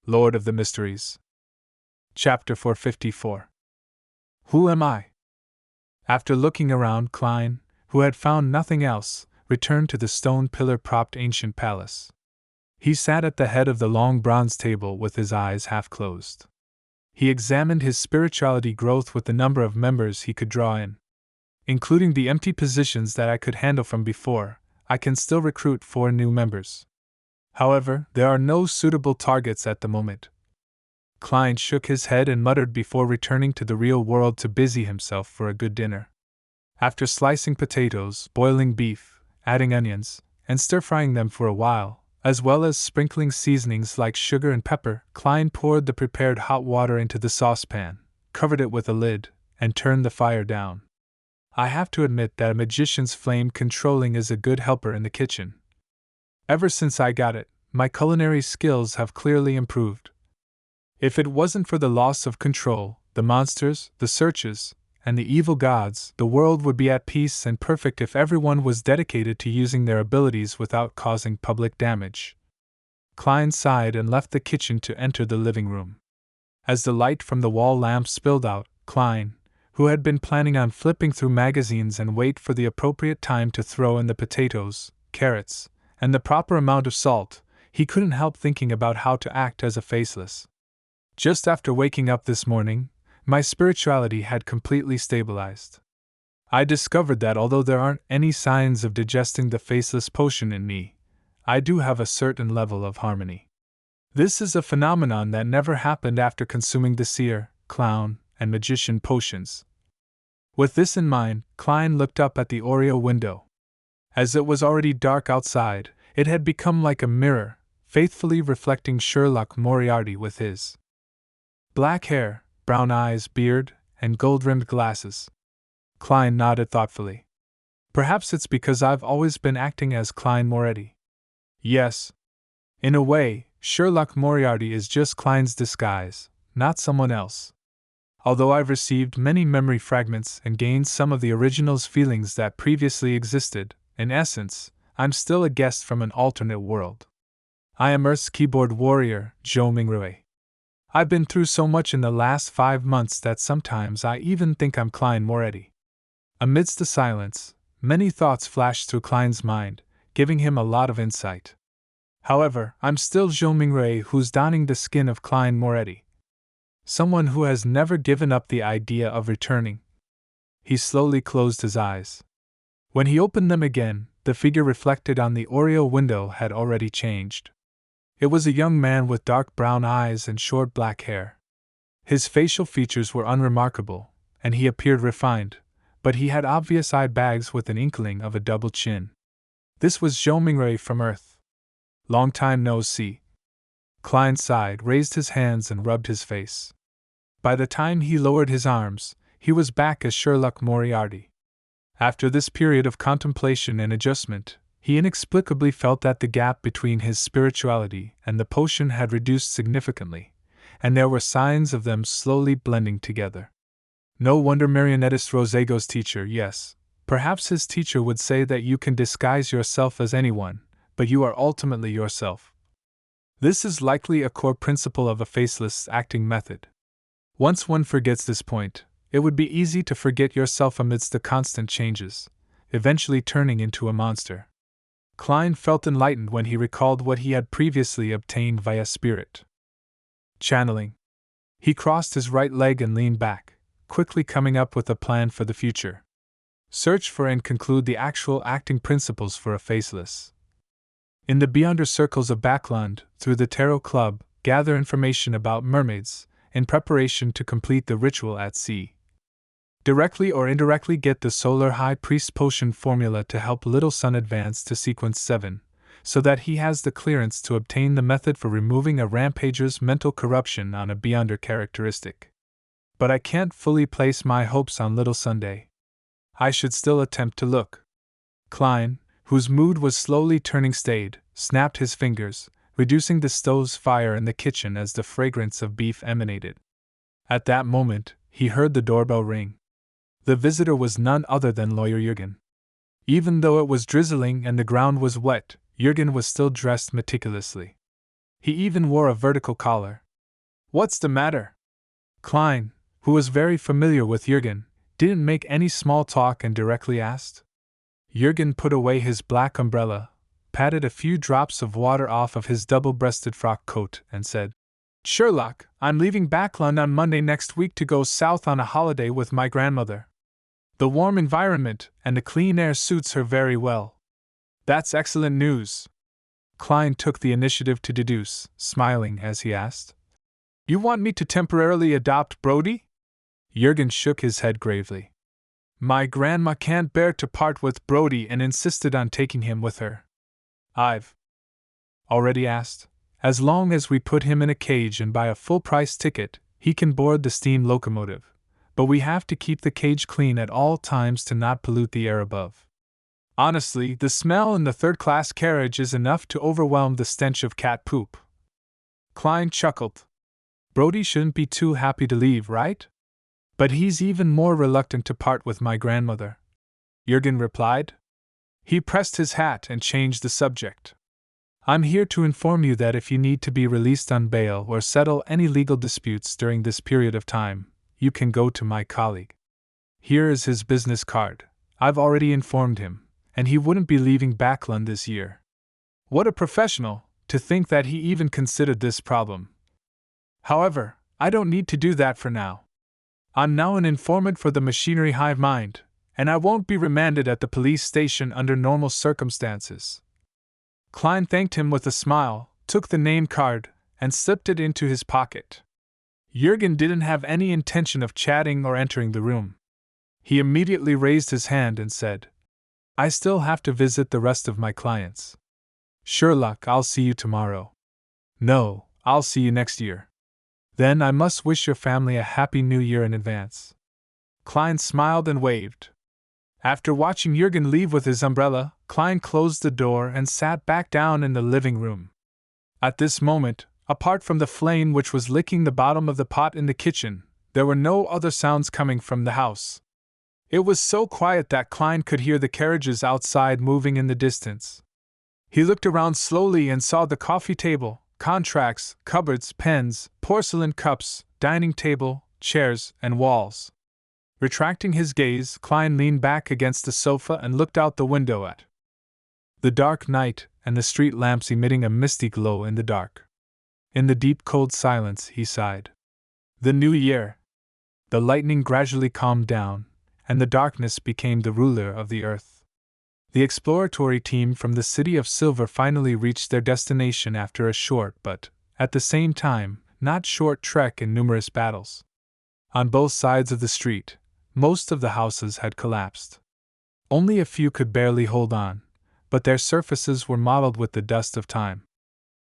Lord of the Mysteries. Chapter 454. Who am I? After looking around, Klein, who had found nothing else, returned to the stone pillar-propped ancient palace. He sat at the head of the long bronze table with his eyes half closed. He examined his spirituality growth with the number of members he could draw in. Including the empty positions that I could handle from before, I can still recruit 4 new members. However, there are no suitable targets at the moment. Klein shook his head and muttered before returning to the real world to busy himself for a good dinner. After slicing potatoes, boiling beef, adding onions, and stir-frying them for a while, as well as sprinkling seasonings like sugar and pepper, Klein poured the prepared hot water into the saucepan, covered it with a lid, and turned the fire down. I have to admit that a magician's flame controlling is a good helper in the kitchen. Ever since I got it, my culinary skills have clearly improved. If it wasn't for the loss of control, the monsters, the searches, and the evil gods, the world would be at peace and perfect if everyone was dedicated to using their abilities without causing public damage. Klein sighed and left the kitchen to enter the living room. As the light from the wall lamp spilled out, Klein, who had been planning on flipping through magazines and wait for the appropriate time to throw in the potatoes, carrots, and the proper amount of salt, he couldn't help thinking about how to act as a faceless. Just after waking up this morning, my spirituality had completely stabilized. I discovered that although there aren't any signs of digesting the faceless potion in me, I do have a certain level of harmony. This is a phenomenon that never happened after consuming the seer, clown, and magician potions. With this in mind, Klein looked up at the oriel window. As it was already dark outside, it had become like a mirror, faithfully reflecting Sherlock Moriarty with his black hair, brown eyes, beard, and gold-rimmed glasses. Klein nodded thoughtfully. Perhaps it's because I've always been acting as Klein Moretti. Yes. In a way, Sherlock Moriarty is just Klein's disguise, not someone else. Although I've received many memory fragments and gained some of the original's feelings that previously existed, in essence, I'm still a guest from an alternate world. I am Earth's keyboard warrior, Zhou Mingrui. I've been through so much in the last 5 months that sometimes I even think I'm Klein Moretti. Amidst the silence, many thoughts flashed through Klein's mind, giving him a lot of insight. However, I'm still Zhou Mingrui, who's donning the skin of Klein Moretti. Someone who has never given up the idea of returning. He slowly closed his eyes. When he opened them again, the figure reflected on the oriel window had already changed. It was a young man with dark brown eyes and short black hair. His facial features were unremarkable, and he appeared refined, but he had obvious eye bags with an inkling of a double chin. This was Zhou Mingrui from Earth. Long time no see. Klein sighed, raised his hands, and rubbed his face. By the time he lowered his arms, he was back as Sherlock Moriarty. After this period of contemplation and adjustment, he inexplicably felt that the gap between his spirituality and the potion had reduced significantly, and there were signs of them slowly blending together. No wonder marionettist Rosego's teacher, yes, perhaps his teacher would say that you can disguise yourself as anyone, but you are ultimately yourself. This is likely a core principle of a faceless acting method. Once one forgets this point, it would be easy to forget yourself amidst the constant changes, eventually turning into a monster. Klein felt enlightened when he recalled what he had previously obtained via spirit channeling. He crossed his right leg and leaned back, quickly coming up with a plan for the future. Search for and conclude the actual acting principles for a faceless. In the Beyonder circles of Backland, through the Tarot Club, gather information about mermaids, in preparation to complete the ritual at sea. Directly or indirectly get the Solar High Priest Potion formula to help Little Sun advance to Sequence 7, so that he has the clearance to obtain the method for removing a rampager's mental corruption on a Beyonder characteristic. But I can't fully place my hopes on Little Sunday. I should still attempt to look. Klein, whose mood was slowly turning staid, snapped his fingers, reducing the stove's fire in the kitchen as the fragrance of beef emanated. At that moment, he heard the doorbell ring. The visitor was none other than Lawyer Jürgen. Even though it was drizzling and the ground was wet, Jürgen was still dressed meticulously. He even wore a vertical collar. "What's the matter?" Klein, who was very familiar with Jürgen, didn't make any small talk and directly asked. Jürgen put away his black umbrella, patted a few drops of water off of his double-breasted frock coat, and said, "Sherlock, I'm leaving Backlund on Monday next week to go south on a holiday with my grandmother. The warm environment and the clean air suits her very well." "That's excellent news," Klein took the initiative to deduce, smiling as he asked. "You want me to temporarily adopt Brody?" Jürgen shook his head gravely. "My grandma can't bear to part with Brody and insisted on taking him with her. I've already asked. As long as we put him in a cage and buy a full-price ticket, he can board the steam locomotive, but we have to keep the cage clean at all times to not pollute the air above. Honestly, the smell in the third-class carriage is enough to overwhelm the stench of cat poop." Klein chuckled. "Brody shouldn't be too happy to leave, right? But he's even more reluctant to part with my grandmother," Jürgen replied. He pressed his hat and changed the subject. "I'm here to inform you that if you need to be released on bail or settle any legal disputes during this period of time, you can go to my colleague. Here is his business card. I've already informed him, and he wouldn't be leaving Backlund this year." What a professional, to think that he even considered this problem. "However, I don't need to do that for now. I'm now an informant for the machinery hive mind, and I won't be remanded at the police station under normal circumstances." Klein thanked him with a smile, took the name card, and slipped it into his pocket. Jürgen didn't have any intention of chatting or entering the room. He immediately raised his hand and said, "I still have to visit the rest of my clients. Sherlock, I'll see you tomorrow." "No, I'll see you next year." "Then I must wish your family a happy new year in advance." Klein smiled and waved. After watching Jürgen leave with his umbrella, Klein closed the door and sat back down in the living room. At this moment, apart from the flame which was licking the bottom of the pot in the kitchen, there were no other sounds coming from the house. It was so quiet that Klein could hear the carriages outside moving in the distance. He looked around slowly and saw the coffee table, contracts, cupboards, pens, porcelain cups, dining table, chairs, and walls. Retracting his gaze, Klein leaned back against the sofa and looked out the window at the dark night and the street lamps emitting a misty glow in the dark. In the deep cold silence, he sighed. The new year. The lightning gradually calmed down, and the darkness became the ruler of the earth. The exploratory team from the City of Silver finally reached their destination after a short but, at the same time, not short trek and numerous battles. On both sides of the street, most of the houses had collapsed. Only a few could barely hold on, but their surfaces were mottled with the dust of time.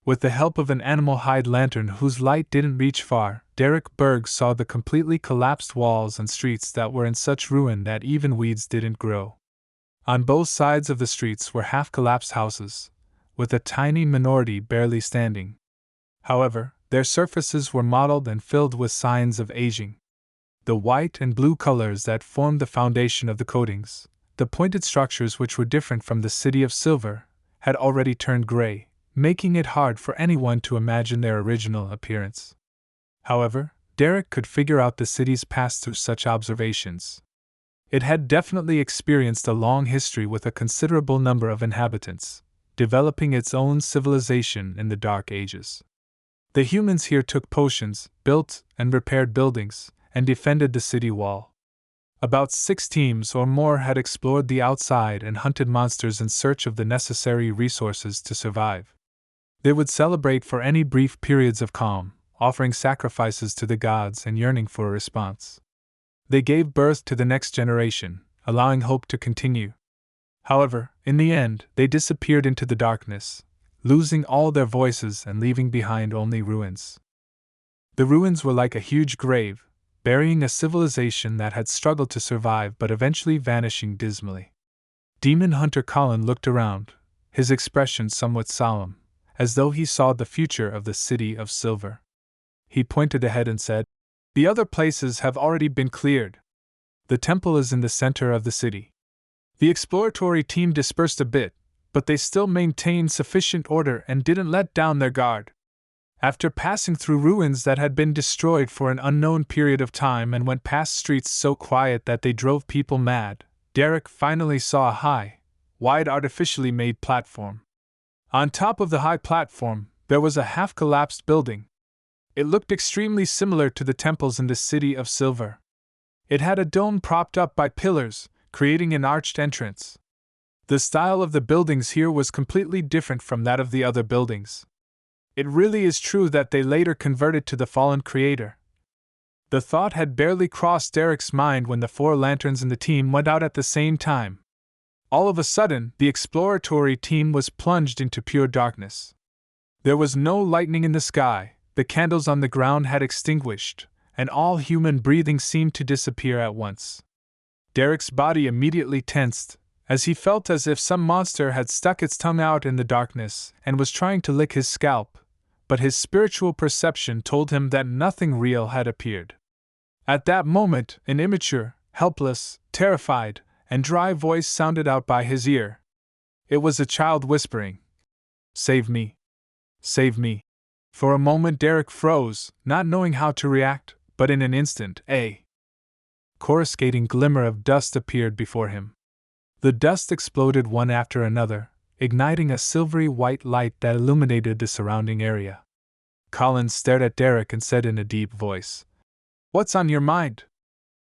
With the help of an animal hide lantern whose light didn't reach far, Derek Berg saw the completely collapsed walls and streets that were in such ruin that even weeds didn't grow. On both sides of the streets were half-collapsed houses, with a tiny minority barely standing. However, their surfaces were mottled and filled with signs of aging. The white and blue colors that formed the foundation of the coatings, the pointed structures which were different from the City of Silver, had already turned gray, making it hard for anyone to imagine their original appearance. However, Derek could figure out the city's past through such observations. It had definitely experienced a long history with a considerable number of inhabitants, developing its own civilization in the Dark Ages. The humans here took potions, built and repaired buildings, and defended the city wall. About 6 teams or more had explored the outside and hunted monsters in search of the necessary resources to survive. They would celebrate for any brief periods of calm, offering sacrifices to the gods and yearning for a response. They gave birth to the next generation, allowing hope to continue. However, in the end, they disappeared into the darkness, losing all their voices and leaving behind only ruins. The ruins were like a huge grave, burying a civilization that had struggled to survive but eventually vanishing dismally. Demon Hunter Colin looked around, his expression somewhat solemn, as though he saw the future of the City of Silver. He pointed ahead and said, "The other places have already been cleared. The temple is in the center of the city." The exploratory team dispersed a bit, but they still maintained sufficient order and didn't let down their guard. After passing through ruins that had been destroyed for an unknown period of time and went past streets so quiet that they drove people mad, Derek finally saw a high, wide artificially made platform. On top of the high platform, there was a half-collapsed building. It looked extremely similar to the temples in the City of Silver. It had a dome propped up by pillars, creating an arched entrance. The style of the buildings here was completely different from that of the other buildings. It really is true that they later converted to the fallen creator. The thought had barely crossed Derek's mind when the 4 lanterns in the team went out at the same time. All of a sudden, the exploratory team was plunged into pure darkness. There was no lightning in the sky, the candles on the ground had extinguished, and all human breathing seemed to disappear at once. Derek's body immediately tensed, as he felt as if some monster had stuck its tongue out in the darkness and was trying to lick his scalp, but his spiritual perception told him that nothing real had appeared. At that moment, an immature, helpless, terrified, and dry voice sounded out by his ear. It was a child whispering, "Save me! Save me!" For a moment Derek froze, not knowing how to react, but in an instant, a coruscating glimmer of dust appeared before him. The dust exploded one after another, igniting a silvery white light that illuminated the surrounding area. Collins stared at Derek and said in a deep voice, "What's on your mind?"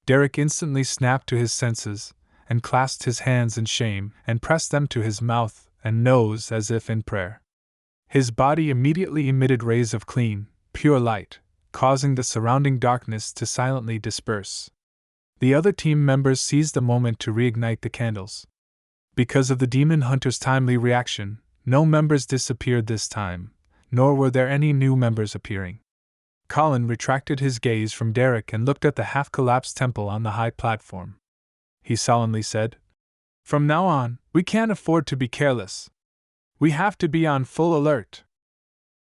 Derek instantly snapped to his senses, and clasped his hands in shame and pressed them to his mouth and nose as if in prayer. His body immediately emitted rays of clean, pure light, causing the surrounding darkness to silently disperse. The other team members seized the moment to reignite the candles. Because of the demon hunter's timely reaction, no members disappeared this time, nor were there any new members appearing. Colin retracted his gaze from Derek and looked at the half-collapsed temple on the high platform. He solemnly said, "From now on, we can't afford to be careless. We have to be on full alert."